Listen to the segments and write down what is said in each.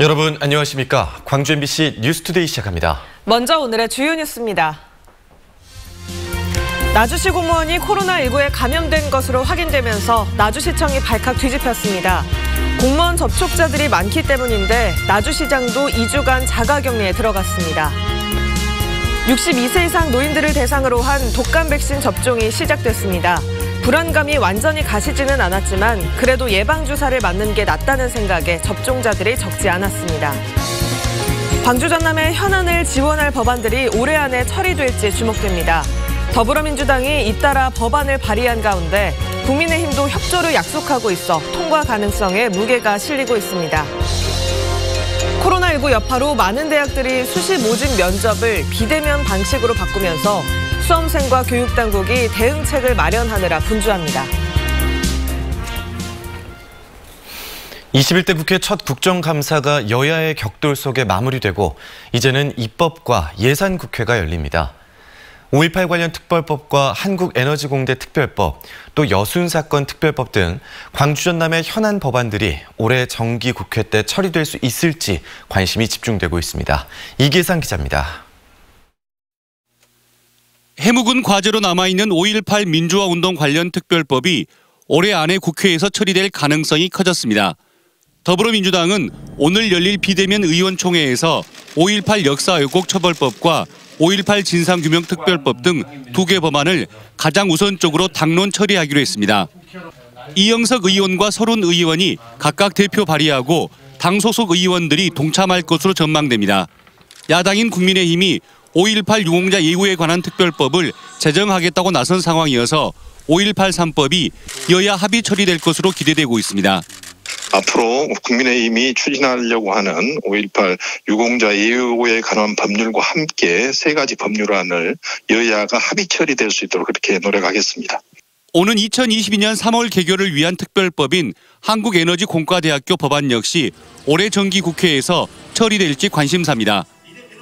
여러분 안녕하십니까? 광주 MBC 뉴스투데이 시작합니다. 먼저 오늘의 주요 뉴스입니다. 나주시 공무원이 코로나19에 감염된 것으로 확인되면서 나주시청이 발칵 뒤집혔습니다. 공무원 접촉자들이 많기 때문인데 나주시장도 2주간 자가격리에 들어갔습니다. 62세 이상 노인들을 대상으로 한 독감 백신 접종이 시작됐습니다. 불안감이 완전히 가시지는 않았지만 그래도 예방주사를 맞는 게 낫다는 생각에 접종자들이 적지 않았습니다. 광주 전남의 현안을 지원할 법안들이 올해 안에 처리될지 주목됩니다. 더불어민주당이 잇따라 법안을 발의한 가운데 국민의힘도 협조를 약속하고 있어 통과 가능성에 무게가 실리고 있습니다. 코로나19 여파로 많은 대학들이 수시 모집 면접을 비대면 방식으로 바꾸면서 수험생과 교육당국이 대응책을 마련하느라 분주합니다. 21대 국회 첫 국정감사가 여야의 격돌 속에 마무리되고 이제는 입법과 예산국회가 열립니다. 5.18 관련 특별법과 한국에너지공대 특별법, 또 여순사건 특별법 등 광주 전남의 현안 법안들이 올해 정기국회 때 처리될 수 있을지 관심이 집중되고 있습니다. 이계상 기자입니다. 해묵은 과제로 남아있는 5.18 민주화운동 관련 특별법이 올해 안에 국회에서 처리될 가능성이 커졌습니다. 더불어민주당은 오늘 열릴 비대면 의원총회에서 5.18 역사왜곡 처벌법과 5.18 진상규명특별법 등 2개 법안을 가장 우선적으로 당론 처리하기로 했습니다. 이영석 의원과 서른 의원이 각각 대표 발의하고 당 소속 의원들이 동참할 것으로 전망됩니다. 야당인 국민의힘이 5.18 유공자 예우에 관한 특별법을 제정하겠다고 나선 상황이어서 5.18 3법이 여야 합의 처리될 것으로 기대되고 있습니다. 앞으로 국민의힘이 추진하려고 하는 5.18 유공자 예우에 관한 법률과 함께 3가지 법률안을 여야가 합의 처리될 수 있도록 그렇게 노력하겠습니다. 오는 2022년 3월 개교를 위한 특별법인 한국에너지공과대학교 법안 역시 올해 정기국회에서 처리될지 관심사입니다.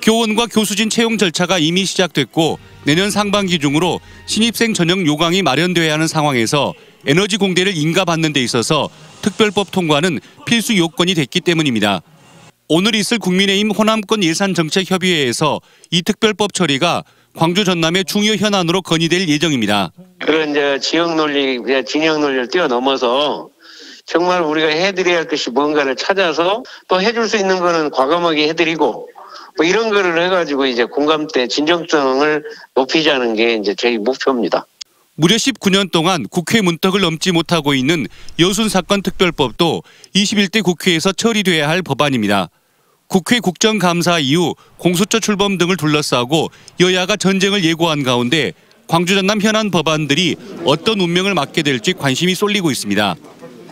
교원과 교수진 채용 절차가 이미 시작됐고 내년 상반기 중으로 신입생 전형 요강이 마련돼야 하는 상황에서 에너지공대를 인가받는 데 있어서 특별법 통과는 필수 요건이 됐기 때문입니다. 오늘 있을 국민의힘 호남권 예산정책협의회에서 이 특별법 처리가 광주 전남의 중요 현안으로 건의될 예정입니다. 그런 지역 논리, 진영 논리를 뛰어넘어서 정말 우리가 해드려야 할 것이 뭔가를 찾아서 또 해줄 수 있는 거는 과감하게 해드리고 뭐 이런 거를 해가지고 이제 공감대 진정성을 높이자는 게 이제 저희 목표입니다. 무려 19년 동안 국회 문턱을 넘지 못하고 있는 여순사건 특별법도 21대 국회에서 처리돼야 할 법안입니다. 국회 국정감사 이후 공수처 출범 등을 둘러싸고 여야가 전쟁을 예고한 가운데 광주 전남 현안 법안들이 어떤 운명을 맞게 될지 관심이 쏠리고 있습니다.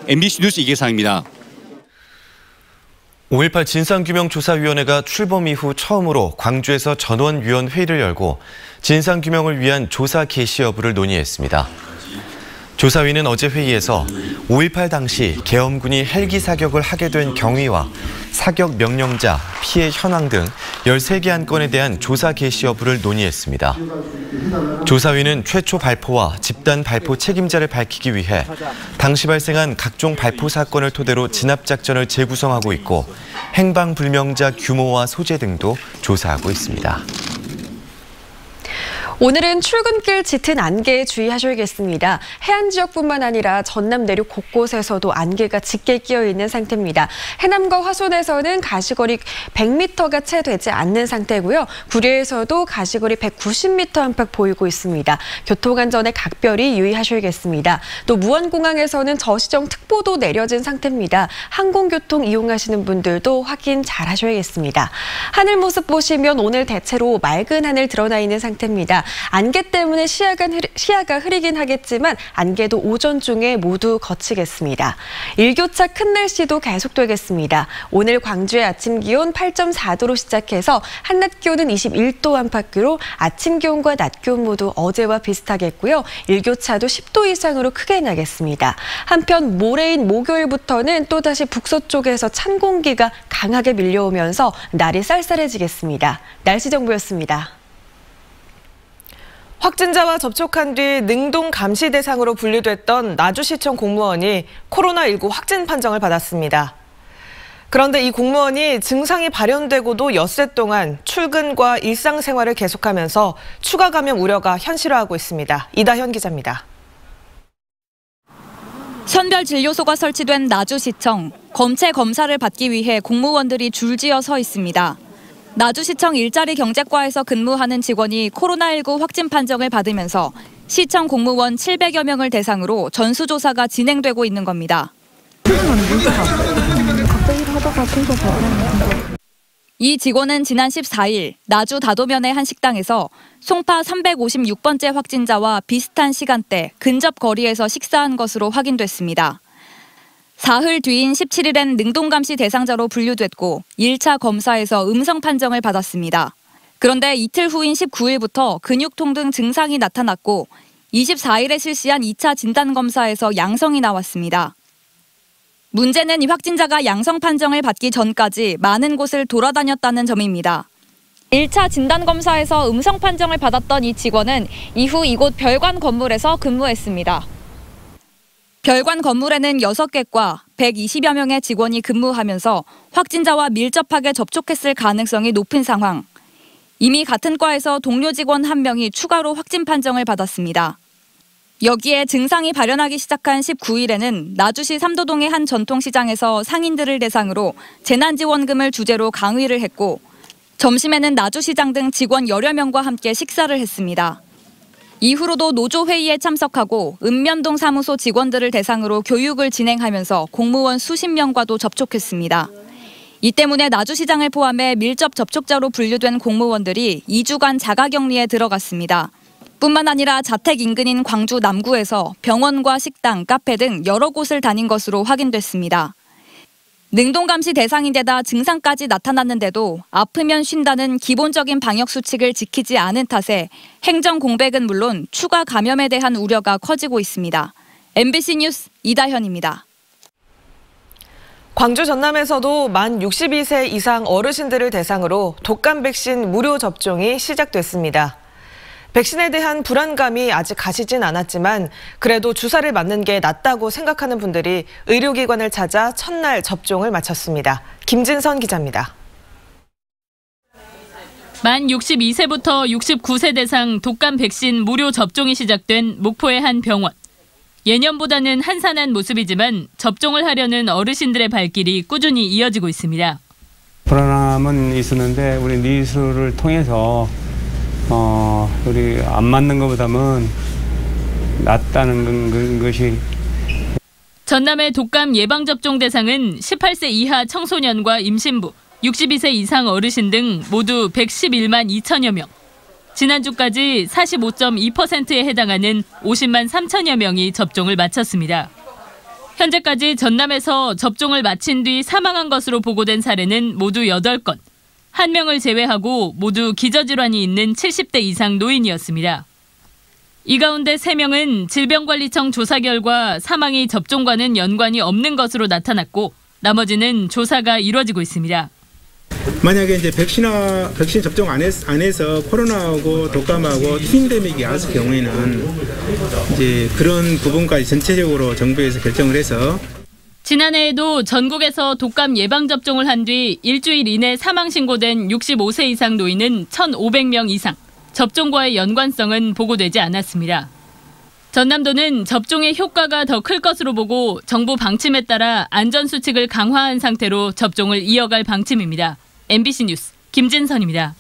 MBC 뉴스 이계상입니다. 5.18 진상규명조사위원회가 출범 이후 처음으로 광주에서 전원위원회의를 열고 진상규명을 위한 조사 개시 여부를 논의했습니다. 조사위는 어제 회의에서 5.18 당시 계엄군이 헬기 사격을 하게 된 경위와 사격 명령자, 피해 현황 등 13개 안건에 대한 조사 개시 여부를 논의했습니다. 조사위는 최초 발포와 집단 발포 책임자를 밝히기 위해 당시 발생한 각종 발포 사건을 토대로 진압작전을 재구성하고 있고 행방불명자 규모와 소재 등도 조사하고 있습니다. 오늘은 출근길 짙은 안개에 주의하셔야겠습니다. 해안 지역뿐만 아니라 전남 내륙 곳곳에서도 안개가 짙게 끼어 있는 상태입니다. 해남과 화순에서는 가시거리 100m가 채 되지 않는 상태고요. 구리에서도 가시거리 190m 안팎 보이고 있습니다. 교통안전에 각별히 유의하셔야겠습니다. 또 무안공항에서는 저시정특보도 내려진 상태입니다. 항공교통 이용하시는 분들도 확인 잘 하셔야겠습니다. 하늘 모습 보시면 오늘 대체로 맑은 하늘 드러나 있는 상태입니다. 안개 때문에 시야가 흐리긴 하겠지만 안개도 오전 중에 모두 거치겠습니다. 일교차 큰 날씨도 계속되겠습니다. 오늘 광주의 아침 기온 8.4도로 시작해서 한낮 기온은 21도 안팎으로 아침 기온과 낮 기온 모두 어제와 비슷하겠고요. 일교차도 10도 이상으로 크게 나겠습니다. 한편 모레인 목요일부터는 또다시 북서쪽에서 찬 공기가 강하게 밀려오면서 날이 쌀쌀해지겠습니다. 날씨 정보였습니다. 확진자와 접촉한 뒤 능동 감시 대상으로 분류됐던 나주시청 공무원이 코로나19 확진 판정을 받았습니다. 그런데 이 공무원이 증상이 발현되고도 엿새 동안 출근과 일상생활을 계속하면서 추가 감염 우려가 현실화하고 있습니다. 이다현 기자입니다. 선별진료소가 설치된 나주시청. 검체 검사를 받기 위해 공무원들이 줄지어 서 있습니다. 나주시청 일자리 경제과에서 근무하는 직원이 코로나19 확진 판정을 받으면서 시청 공무원 700여 명을 대상으로 전수조사가 진행되고 있는 겁니다. 이 직원은 지난 14일 나주 다도면의 한 식당에서 송파 356번째 확진자와 비슷한 시간대 근접 거리에서 식사한 것으로 확인됐습니다. 사흘 뒤인 17일엔 능동감시 대상자로 분류됐고 1차 검사에서 음성 판정을 받았습니다. 그런데 이틀 후인 19일부터 근육통 등 증상이 나타났고 24일에 실시한 2차 진단검사에서 양성이 나왔습니다. 문제는 이 확진자가 양성 판정을 받기 전까지 많은 곳을 돌아다녔다는 점입니다. 1차 진단검사에서 음성 판정을 받았던 이 직원은 이후 이곳 별관 건물에서 근무했습니다. 별관 건물에는 6개 과 120여 명의 직원이 근무하면서 확진자와 밀접하게 접촉했을 가능성이 높은 상황. 이미 같은 과에서 동료 직원 1명이 추가로 확진 판정을 받았습니다. 여기에 증상이 발현하기 시작한 19일에는 나주시 삼도동의 한 전통시장에서 상인들을 대상으로 재난지원금을 주제로 강의를 했고 점심에는 나주시장 등 직원 여러 명과 함께 식사를 했습니다. 이후로도 노조회의에 참석하고 읍면동 사무소 직원들을 대상으로 교육을 진행하면서 공무원 수십 명과도 접촉했습니다. 이 때문에 나주시장을 포함해 밀접 접촉자로 분류된 공무원들이 2주간 자가격리에 들어갔습니다. 뿐만 아니라 자택 인근인 광주 남구에서 병원과 식당, 카페 등 여러 곳을 다닌 것으로 확인됐습니다. 능동감시 대상인데다 증상까지 나타났는데도 아프면 쉰다는 기본적인 방역 수칙을 지키지 않은 탓에 행정 공백은 물론 추가 감염에 대한 우려가 커지고 있습니다. MBC 뉴스 이다현입니다. 광주 전남에서도 만 62세 이상 어르신들을 대상으로 독감 백신 무료 접종이 시작됐습니다. 백신에 대한 불안감이 아직 가시진 않았지만 그래도 주사를 맞는 게 낫다고 생각하는 분들이 의료기관을 찾아 첫날 접종을 마쳤습니다. 김진선 기자입니다. 만 62세부터 69세 대상 독감 백신 무료 접종이 시작된 목포의 한 병원. 예년보다는 한산한 모습이지만 접종을 하려는 어르신들의 발길이 꾸준히 이어지고 있습니다. 불안함은 있었는데 우리 니수를 통해서 우리 안 맞는 것보다는 낫다는 것이. 전남의 독감 예방접종 대상은 18세 이하 청소년과 임신부, 62세 이상 어르신 등 모두 111만 2천여 명. 지난주까지 45.2%에 해당하는 50만 3천여 명이 접종을 마쳤습니다. 현재까지 전남에서 접종을 마친 뒤 사망한 것으로 보고된 사례는 모두 8건. 1명을 제외하고 모두 기저질환이 있는 70대 이상 노인이었습니다. 이 가운데 3명은 질병관리청 조사 결과 사망이 접종과는 연관이 없는 것으로 나타났고 나머지는 조사가 이루어지고 있습니다. 만약에 이제 백신 접종 안 해서 코로나하고 독감하고 트윈데믹이 왔을 경우에는 이제 그런 부분까지 전체적으로 정부에서 결정을 해서. 지난해에도 전국에서 독감 예방접종을 한 뒤 일주일 이내 사망 신고된 65세 이상 노인은 1,500명 이상, 접종과의 연관성은 보고되지 않았습니다. 전남도는 접종의 효과가 더 클 것으로 보고 정부 방침에 따라 안전수칙을 강화한 상태로 접종을 이어갈 방침입니다. MBC 뉴스 김진선입니다.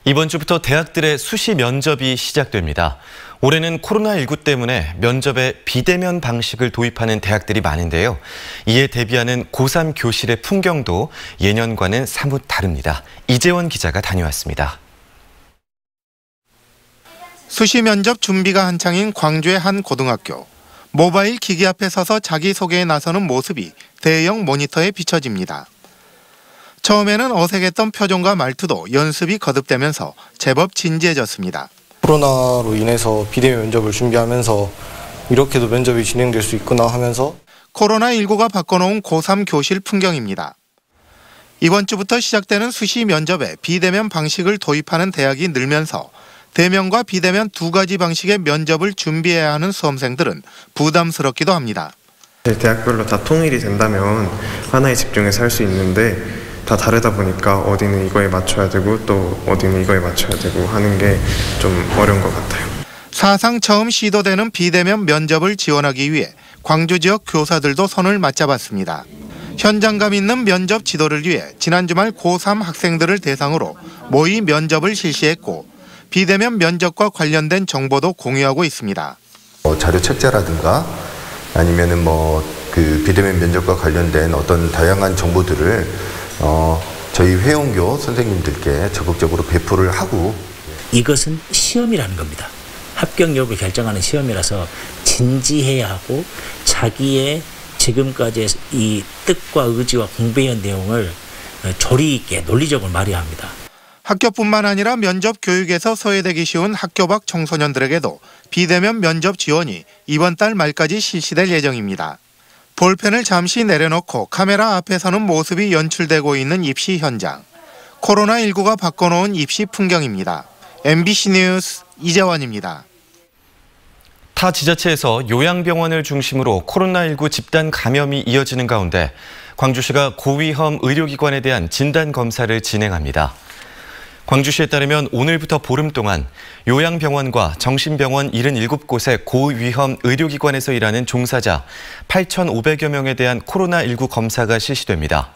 이번 주부터 대학들의 수시 면접이 시작됩니다. 올해는 코로나19 때문에 면접에 비대면 방식을 도입하는 대학들이 많은데요. 이에 대비하는 고3 교실의 풍경도 예년과는 사뭇 다릅니다. 이재원 기자가 다녀왔습니다. 수시 면접 준비가 한창인 광주의 한 고등학교. 모바일 기기 앞에 서서 자기소개에 나서는 모습이 대형 모니터에 비춰집니다. 처음에는 어색했던 표정과 말투도 연습이 거듭되면서 제법 진지해졌습니다. 코로나로 인해서 비대면 면접을 준비하면서 이렇게도 면접이 진행될 수 있구나 하면서 코로나19가 바꿔놓은 고3 교실 풍경입니다. 이번 주부터 시작되는 수시 면접에 비대면 방식을 도입하는 대학이 늘면서 대면과 비대면 두 가지 방식의 면접을 준비해야 하는 수험생들은 부담스럽기도 합니다. 대학별로 다 통일이 된다면 하나에 집중해서 할 수 있는데 다 다르다 보니까 어디는 이거에 맞춰야 되고 또 어디는 이거에 맞춰야 되고 하는 게 좀 어려운 것 같아요. 사상 처음 시도되는 비대면 면접을 지원하기 위해 광주 지역 교사들도 손을 맞잡았습니다. 현장감 있는 면접 지도를 위해 지난 주말 고3 학생들을 대상으로 모의 면접을 실시했고 비대면 면접과 관련된 정보도 공유하고 있습니다. 자료 책자라든가 아니면은 그 비대면 면접과 관련된 어떤 다양한 정보들을 저희 회원교 선생님들께 적극적으로 배포를 하고 이것은 시험이라는 겁니다. 합격 여부를 결정하는 시험이라서 진지해야 하고 자기의 지금까지의 이 뜻과 의지와 공부해온 내용을 조리 있게 논리적으로 말해야 합니다. 학교뿐만 아니라 면접 교육에서 소외되기 쉬운 학교 밖 청소년들에게도 비대면 면접 지원이 이번 달 말까지 실시될 예정입니다. 볼펜을 잠시 내려놓고 카메라 앞에 서는 모습이 연출되고 있는 입시 현장. 코로나19가 바꿔놓은 입시 풍경입니다. MBC 뉴스 이재원입니다. 타 지자체에서 요양병원을 중심으로 코로나19 집단 감염이 이어지는 가운데 광주시가 고위험 의료기관에 대한 진단검사를 진행합니다. 광주시에 따르면 오늘부터 보름 동안 요양병원과 정신병원 77곳의 고위험 의료기관에서 일하는 종사자 8,500여 명에 대한 코로나19 검사가 실시됩니다.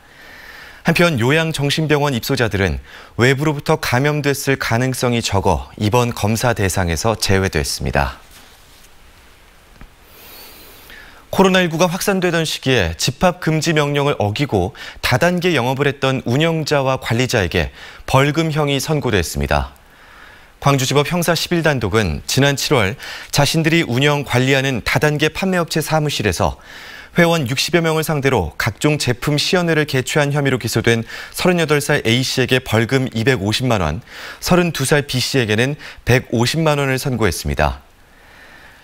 한편 요양정신병원 입소자들은 외부로부터 감염됐을 가능성이 적어 이번 검사 대상에서 제외됐습니다. 코로나19가 확산되던 시기에 집합 금지 명령을 어기고 다단계 영업을 했던 운영자와 관리자에게 벌금형이 선고됐습니다. 광주지법 형사 11단독은 지난 7월 자신들이 운영 관리하는 다단계 판매업체 사무실에서 회원 60여 명을 상대로 각종 제품 시연회를 개최한 혐의로 기소된 38살 A씨에게 벌금 250만 원, 32살 B씨에게는 150만 원을 선고했습니다.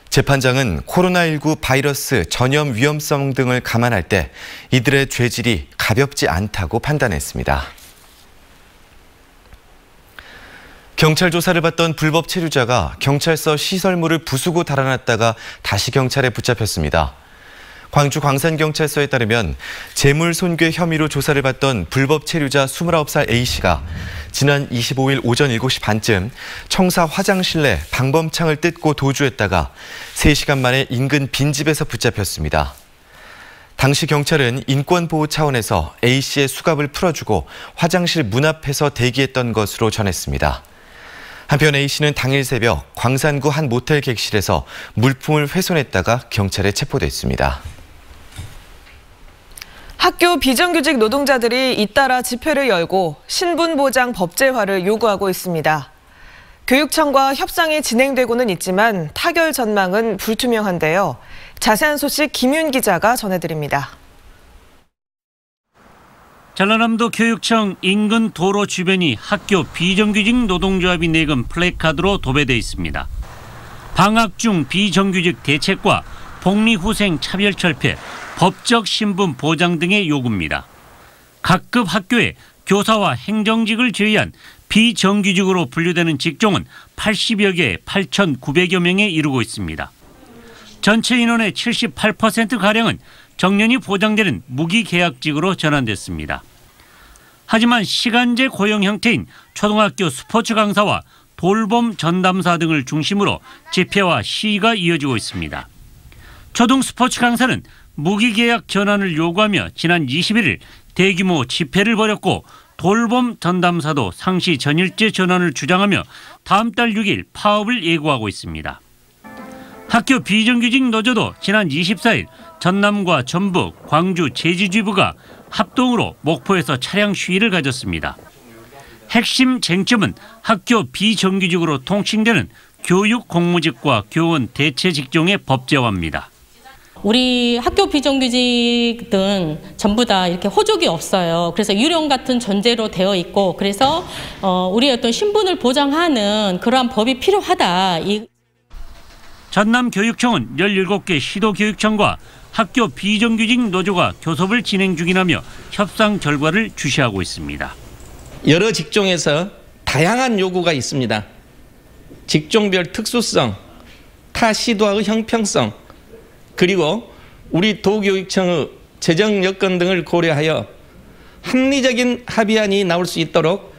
재판장은 코로나19 바이러스 전염 위험성 등을 감안할 때 이들의 죄질이 가볍지 않다고 판단했습니다. 경찰 조사를 받던 불법 체류자가 경찰서 시설물을 부수고 달아났다가 다시 경찰에 붙잡혔습니다. 광주 광산경찰서에 따르면 재물 손괴 혐의로 조사를 받던 불법 체류자 29살 A씨가 지난 25일 오전 7시 반쯤 청사 화장실 내 방범창을 뜯고 도주했다가 3시간 만에 인근 빈집에서 붙잡혔습니다. 당시 경찰은 인권보호 차원에서 A씨의 수갑을 풀어주고 화장실 문 앞에서 대기했던 것으로 전했습니다. 한편 A씨는 당일 새벽 광산구 한 모텔 객실에서 물품을 훼손했다가 경찰에 체포됐습니다. 학교 비정규직 노동자들이 잇따라 집회를 열고 신분보장 법제화를 요구하고 있습니다. 교육청과 협상이 진행되고는 있지만 타결 전망은 불투명한데요. 자세한 소식 김윤 기자가 전해드립니다. 전라남도 교육청 인근 도로 주변이 학교 비정규직 노동조합이 내건 플래카드로 도배돼 있습니다. 방학 중 비정규직 대책과 복리후생 차별철폐, 법적 신분 보장 등의 요구입니다. 각급 학교에 교사와 행정직을 제외한 비정규직으로 분류되는 직종은 80여 개 8,900여 명에 이르고 있습니다. 전체 인원의 78%가량은 정년이 보장되는 무기계약직으로 전환됐습니다. 하지만 시간제 고용 형태인 초등학교 스포츠 강사와 돌봄 전담사 등을 중심으로 집회와 시위가 이어지고 있습니다. 초등 스포츠 강사는 무기계약 전환을 요구하며 지난 21일 대규모 집회를 벌였고 돌봄 전담사도 상시 전일제 전환을 주장하며 다음 달 6일 파업을 예고하고 있습니다. 학교 비정규직 노조도 지난 24일 전남과 전북, 광주, 제주지부가 합동으로 목포에서 차량 시위를 가졌습니다. 핵심 쟁점은 학교 비정규직으로 통칭되는 교육 공무직과 교원 대체 직종의 법제화입니다. 우리 학교 비정규직은 전부 다 이렇게 호족이 없어요. 그래서 유령 같은 전제로 되어 있고 그래서 우리의 어떤 신분을 보장하는 그러한 법이 필요하다. 전남교육청은 17개 시도교육청과 학교 비정규직 노조가 교섭을 진행 중이라며 협상 결과를 주시하고 있습니다. 여러 직종에서 다양한 요구가 있습니다. 직종별 특수성, 타 시도와의 형평성, 그리고 우리 도교육청의 재정 여건 등을 고려하여 합리적인 합의안이 나올 수 있도록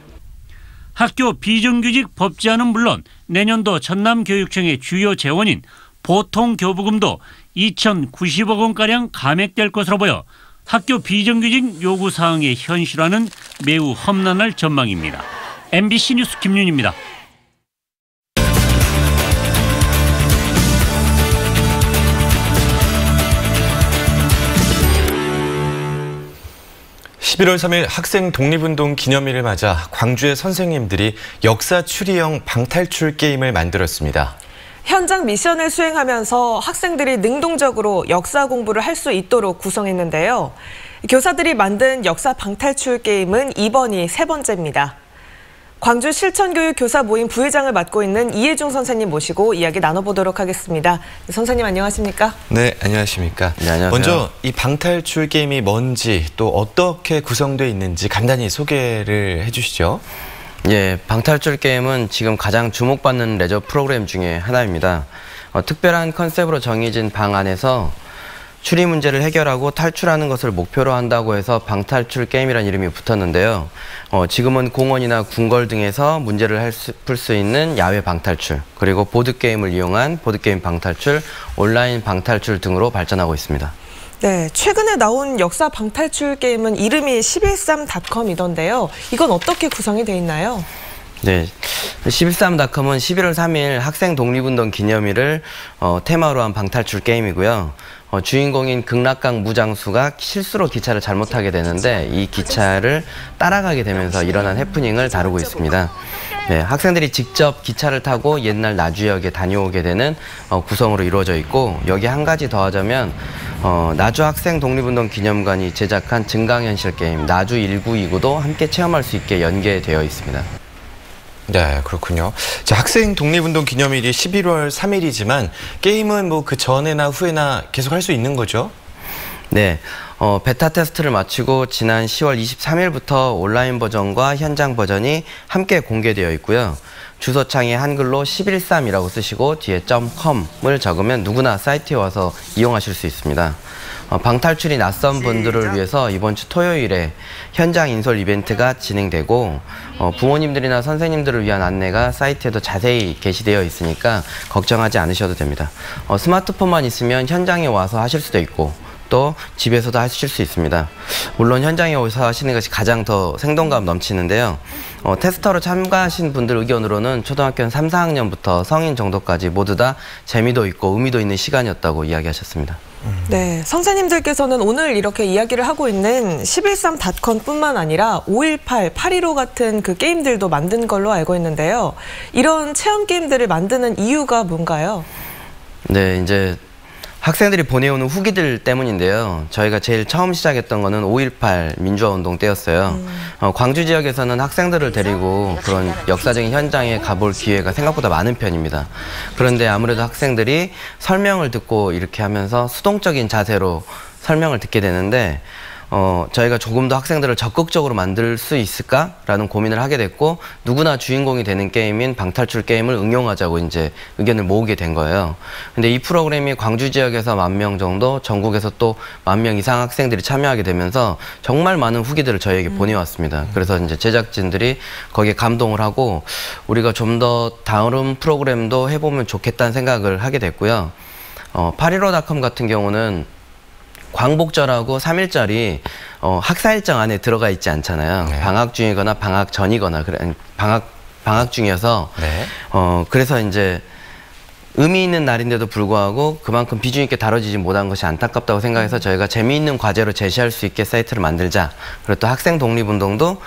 학교 비정규직 법제화는 물론 내년도 전남교육청의 주요 재원인 보통교부금도 2,090억 원가량 감액될 것으로 보여 학교 비정규직 요구사항의 현실화는 매우 험난할 전망입니다. MBC 뉴스 김윤입니다. (11월 3일) 학생 독립운동 기념일을 맞아 광주의 선생님들이 역사 추리형 방탈출 게임을 만들었습니다. 현장 미션을 수행하면서 학생들이 능동적으로 역사 공부를 할 수 있도록 구성했는데요. 교사들이 만든 역사 방탈출 게임은 이번이 3번째입니다. 광주 실천교육 교사 모임 부회장을 맡고 있는 이혜중 선생님 모시고 이야기 나눠보도록 하겠습니다. 선생님 안녕하십니까? 네, 안녕하십니까? 네, 안녕하세요. 먼저 이 방탈출 게임이 뭔지 또 어떻게 구성되어 있는지 간단히 소개를 해주시죠. 예, 방탈출 게임은 지금 가장 주목받는 레저 프로그램 중에 하나입니다. 특별한 컨셉으로 정해진 방 안에서 추리 문제를 해결하고 탈출하는 것을 목표로 한다고 해서 방탈출 게임이라는 이름이 붙었는데요. 지금은 공원이나 궁궐 등에서 문제를 풀 수 있는 야외 방탈출, 그리고 보드게임을 이용한 보드게임 방탈출, 온라인 방탈출 등으로 발전하고 있습니다. 네, 최근에 나온 역사 방탈출 게임은 이름이 113.com이던데요. 이건 어떻게 구성이 돼 있나요? 네, 113.com은 11월 3일 학생 독립운동 기념일을 테마로 한 방탈출 게임이고요. 주인공인 극락강 무장수가 실수로 기차를 잘못하게 되는데 이 기차를 따라가게 되면서 일어난 해프닝을 다루고 있습니다. 네, 학생들이 직접 기차를 타고 옛날 나주역에 다녀오게 되는 구성으로 이루어져 있고, 여기 한 가지 더 하자면 나주 학생 독립운동 기념관이 제작한 증강현실 게임 나주 1929도 함께 체험할 수 있게 연계되어 있습니다. 네, 그렇군요. 자, 학생 독립운동 기념일이 11월 3일이지만 게임은 뭐 그 전에나 후에나 계속 할 수 있는 거죠? 네, 베타 테스트를 마치고 지난 10월 23일부터 온라인 버전과 현장 버전이 함께 공개되어 있고요. 주소창에 한글로 113이라고 쓰시고 뒤에 .com을 적으면 누구나 사이트에 와서 이용하실 수 있습니다. 방탈출이 낯선 분들을 위해서 이번 주 토요일에 현장 인솔 이벤트가 진행되고 부모님들이나 선생님들을 위한 안내가 사이트에도 자세히 게시되어 있으니까 걱정하지 않으셔도 됩니다. 스마트폰만 있으면 현장에 와서 하실 수도 있고 또 집에서도 하실 수 있습니다. 물론 현장에 와서 하시는 것이 가장 더 생동감 넘치는데요. 테스터로 참가하신 분들 의견으로는 초등학교 3, 4학년부터 성인 정도까지 모두 다 재미도 있고 의미도 있는 시간이었다고 이야기하셨습니다. 네, 선생님들께서는 오늘 이렇게 이야기를 하고 있는 113.com뿐만 아니라 518, 815 같은 그 게임들도 만든 걸로 알고 있는데요. 이런 체험 게임들을 만드는 이유가 뭔가요? 네, 이제 학생들이 보내오는 후기들 때문인데요. 저희가 제일 처음 시작했던 거는 5.18 민주화운동 때였어요. 광주 지역에서는 학생들을 데리고 그런 역사적인 현장에 가볼 기회가 생각보다 많은 편입니다. 그런데 아무래도 학생들이 설명을 듣고 이렇게 하면서 수동적인 자세로 설명을 듣게 되는데 저희가 조금 더 학생들을 적극적으로 만들 수 있을까라는 고민을 하게 됐고, 누구나 주인공이 되는 게임인 방탈출 게임을 응용하자고 이제 의견을 모으게 된 거예요. 근데 이 프로그램이 광주 지역에서 10,000명 정도, 전국에서 또 10,000명 이상 학생들이 참여하게 되면서 정말 많은 후기들을 저희에게 보내왔습니다. 그래서 이제 제작진들이 거기에 감동을 하고 우리가 좀 더 다른 프로그램도 해보면 좋겠다는 생각을 하게 됐고요. 815.com 같은 경우는 광복절하고 3일절이 학사 일정 안에 들어가 있지 않잖아요. 네. 방학 중이거나 방학 전이거나 방학 중이어서 네. 그래서 이제 의미 있는 날인데도 불구하고 그만큼 비중 있게 다뤄지지 못한 것이 안타깝다고 생각해서 저희가 재미있는 과제로 제시할 수 있게 사이트를 만들자. 그리고 또 학생 독립운동도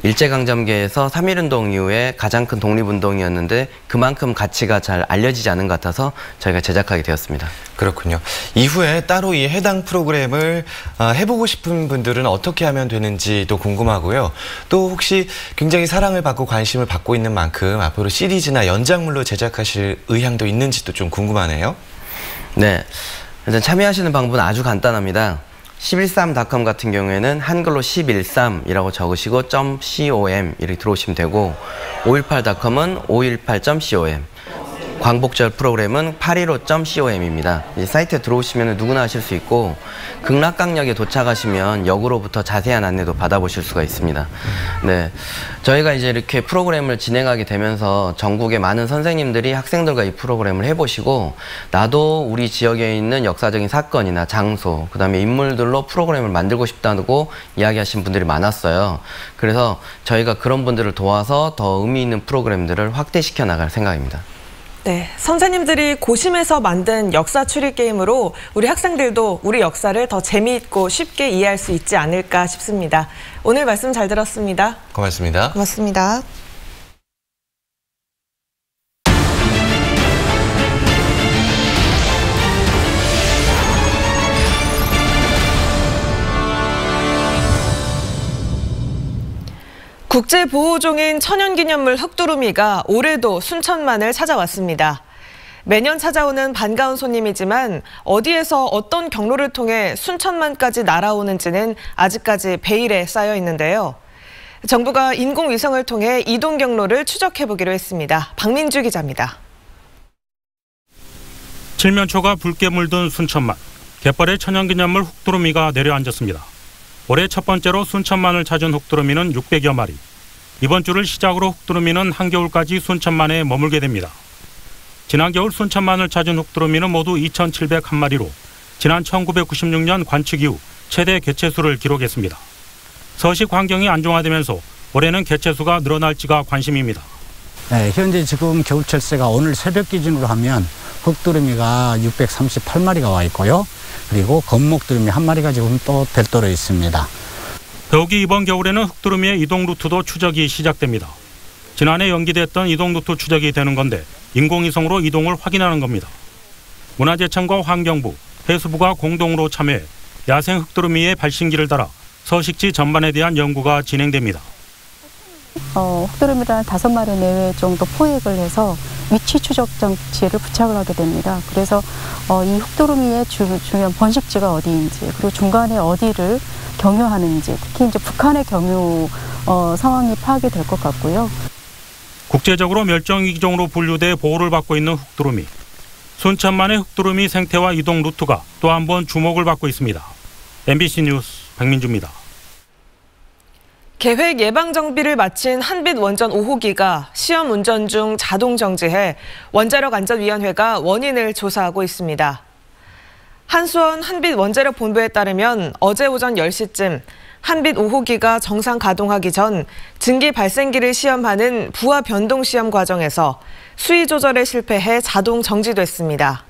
일제강점기에서 3.1운동 이후에 가장 큰 독립운동이었는데 그만큼 가치가 잘 알려지지 않은 것 같아서 저희가 제작하게 되었습니다. 그렇군요. 이후에 따로 이 해당 프로그램을 해보고 싶은 분들은 어떻게 하면 되는지도 궁금하고요. 또 혹시 굉장히 사랑을 받고 관심을 받고 있는 만큼 앞으로 시리즈나 연장물로 제작하실 의향도 있는지도 좀 궁금하네요. 네, 일단 참여하시는 방법은 아주 간단합니다. 113.com 같은 경우에는 한글로 113이라고 적으시고 .com 이렇게 들어오시면 되고 518.com은 518.com 광복절 프로그램은 815.com입니다. 이 사이트에 들어오시면 누구나 하실 수 있고 극락강역에 도착하시면 역으로부터 자세한 안내도 받아보실 수가 있습니다. 네, 저희가 이제 이렇게 프로그램을 진행하게 되면서 전국의 많은 선생님들이 학생들과 이 프로그램을 해보시고 나도 우리 지역에 있는 역사적인 사건이나 장소, 그 다음에 인물들로 프로그램을 만들고 싶다고 이야기하신 분들이 많았어요. 그래서 저희가 그런 분들을 도와서 더 의미 있는 프로그램들을 확대시켜 나갈 생각입니다. 네, 선생님들이 고심해서 만든 역사 추리 게임으로 우리 학생들도 우리 역사를 더 재미있고 쉽게 이해할 수 있지 않을까 싶습니다. 오늘 말씀 잘 들었습니다. 고맙습니다. 고맙습니다. 국제보호종인 천연기념물 흑두루미가 올해도 순천만을 찾아왔습니다. 매년 찾아오는 반가운 손님이지만 어디에서 어떤 경로를 통해 순천만까지 날아오는지는 아직까지 베일에 쌓여 있는데요. 정부가 인공위성을 통해 이동 경로를 추적해보기로 했습니다. 박민주 기자입니다. 칠면초가 붉게 물든 순천만. 갯벌에 천연기념물 흑두루미가 내려앉았습니다. 올해 첫 번째로 순천만을 찾은 흑두루미는 600여 마리. 이번 주를 시작으로 흑두루미는 한겨울까지 순천만에 머물게 됩니다. 지난 겨울 순천만을 찾은 흑두루미는 모두 2,701마리로 지난 1996년 관측 이후 최대 개체수를 기록했습니다. 서식 환경이 안정화되면서 올해는 개체수가 늘어날지가 관심입니다. 네, 현재 지금 겨울철새가 오늘 새벽 기준으로 하면 흑두루미가 638마리가 와 있고요. 그리고 건목두루미 1마리가 지금 또 별도로 있습니다. 더욱이 이번 겨울에는 흑두루미의 이동 루트도 추적이 시작됩니다. 지난해 연기됐던 이동 루트 추적이 되는 건데 인공위성으로 이동을 확인하는 겁니다. 문화재청과 환경부, 해수부가 공동으로 참여해 야생 흑두루미의 발신기를 달아 서식지 전반에 대한 연구가 진행됩니다. 흑두루미를 5마리 내외 정도 포획을 해서 위치 추적 장치를 부착을 하게 됩니다. 그래서 이 흑두루미의 중요한 번식지가 어디인지, 그리고 중간에 어디를 경유하는지, 특히 이제 북한의 경유 상황이 파악이 될 것 같고요. 국제적으로 멸종위기종으로 분류돼 보호를 받고 있는 흑두루미. 순천만의 흑두루미 생태와 이동 루트가 또 한 번 주목을 받고 있습니다. MBC 뉴스 박민주입니다. 계획 예방 정비를 마친 한빛 원전 5호기가 시험 운전 중 자동 정지해 원자력안전위원회가 원인을 조사하고 있습니다. 한수원 한빛 원자력 본부에 따르면 어제 오전 10시쯤 한빛 5호기가 정상 가동하기 전 증기 발생기를 시험하는 부하 변동 시험 과정에서 수위 조절에 실패해 자동 정지됐습니다.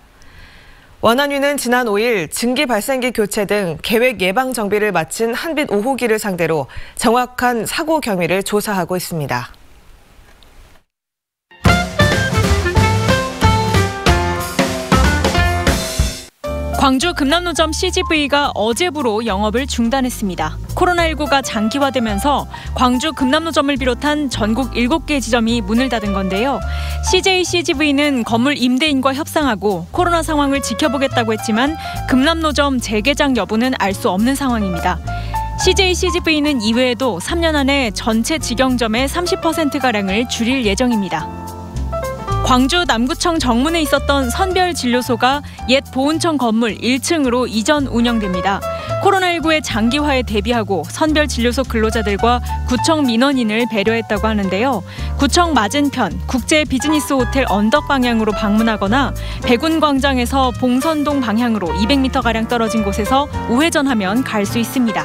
원안위는 지난 5일 증기 발생기 교체 등 계획 예방 정비를 마친 한빛 5호기를 상대로 정확한 사고 경위를 조사하고 있습니다. 광주 금남로점 CGV가 어제부로 영업을 중단했습니다. 코로나19가 장기화되면서 광주 금남로점을 비롯한 전국 7개 지점이 문을 닫은 건데요. CJCGV는 건물 임대인과 협상하고 코로나 상황을 지켜보겠다고 했지만 금남로점 재개장 여부는 알 수 없는 상황입니다. CJCGV는 이외에도 3년 안에 전체 직영점의 30%가량을 줄일 예정입니다. 광주 남구청 정문에 있었던 선별진료소가 옛 보훈청 건물 1층으로 이전 운영됩니다. 코로나19의 장기화에 대비하고 선별진료소 근로자들과 구청 민원인을 배려했다고 하는데요. 구청 맞은편 국제 비즈니스 호텔 언덕 방향으로 방문하거나 백운광장에서 봉선동 방향으로 200m가량 떨어진 곳에서 우회전하면 갈 수 있습니다.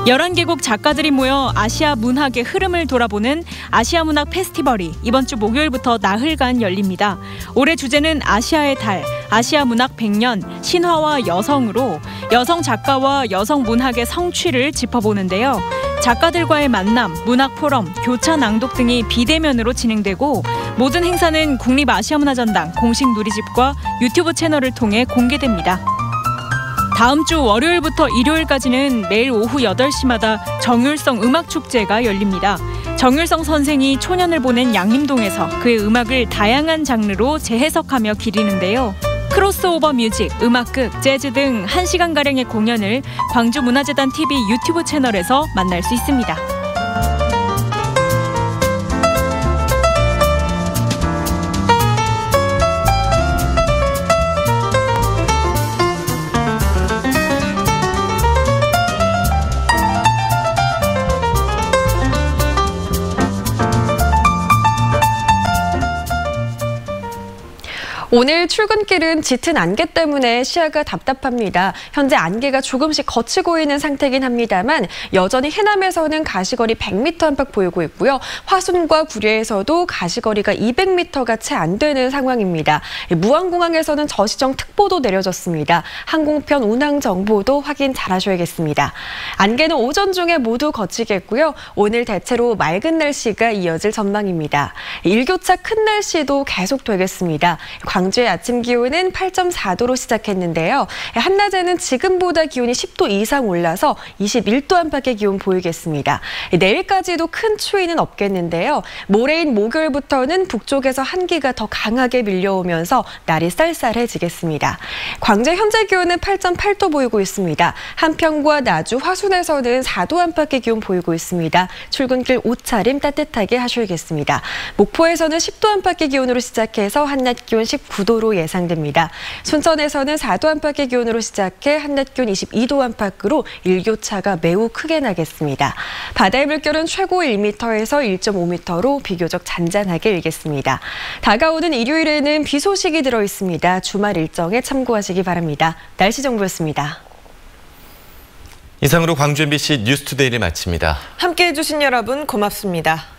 11개국 작가들이 모여 아시아 문학의 흐름을 돌아보는 아시아 문학 페스티벌이 이번 주 목요일부터 나흘간 열립니다. 올해 주제는 아시아의 달, 아시아 문학 100년, 신화와 여성으로 여성 작가와 여성 문학의 성취를 짚어보는데요. 작가들과의 만남, 문학 포럼, 교차 낭독 등이 비대면으로 진행되고 모든 행사는 국립아시아문화전당 공식 누리집과 유튜브 채널을 통해 공개됩니다. 다음 주 월요일부터 일요일까지는 매일 오후 8시마다 정율성 음악축제가 열립니다. 정율성 선생이 초년을 보낸 양림동에서 그의 음악을 다양한 장르로 재해석하며 기리는데요. 크로스오버 뮤직, 음악극, 재즈 등 1시간가량의 공연을 광주문화재단 TV 유튜브 채널에서 만날 수 있습니다. 오늘 출근길은 짙은 안개 때문에 시야가 답답합니다. 현재 안개가 조금씩 걷히고 있는 상태긴 합니다만 여전히 해남에서는 가시거리 100m 안팎 보이고 있고요. 화순과 구례에서도 가시거리가 200m가 채 안 되는 상황입니다. 무안공항에서는 저시정 특보도 내려졌습니다. 항공편 운항 정보도 확인 잘 하셔야겠습니다. 안개는 오전 중에 모두 걷히겠고요. 오늘 대체로 맑은 날씨가 이어질 전망입니다. 일교차 큰 날씨도 계속되겠습니다. 광주의 아침 기온은 8.4도로 시작했는데요. 한낮에는 지금보다 기온이 10도 이상 올라서 21도 안팎의 기온 보이겠습니다. 내일까지도 큰 추위는 없겠는데요. 모레인 목요일부터는 북쪽에서 한기가 더 강하게 밀려오면서 날이 쌀쌀해지겠습니다. 광주 현재 기온은 8.8도 보이고 있습니다. 한평과 나주, 화순에서는 4도 안팎의 기온 보이고 있습니다. 출근길 옷차림 따뜻하게 하셔야겠습니다. 목포에서는 10도 안팎의 기온으로 시작해서 한낮 기온 19도로 예상됩니다. 순천에서는 4도 안팎의 기온으로 시작해 한낮 기온 22도 안팎으로 일교차가 매우 크게 나겠습니다. 바다의 물결은 최고 1m에서 1.5m로 비교적 잔잔하게 일겠습니다. 다가오는 일요일에는 비 소식이 들어 있습니다. 주말 일정에 참고하시기 바랍니다. 날씨 정보였습니다. 이상으로 광주 MBC 뉴스투데이를 마칩니다. 함께해 주신 여러분 고맙습니다.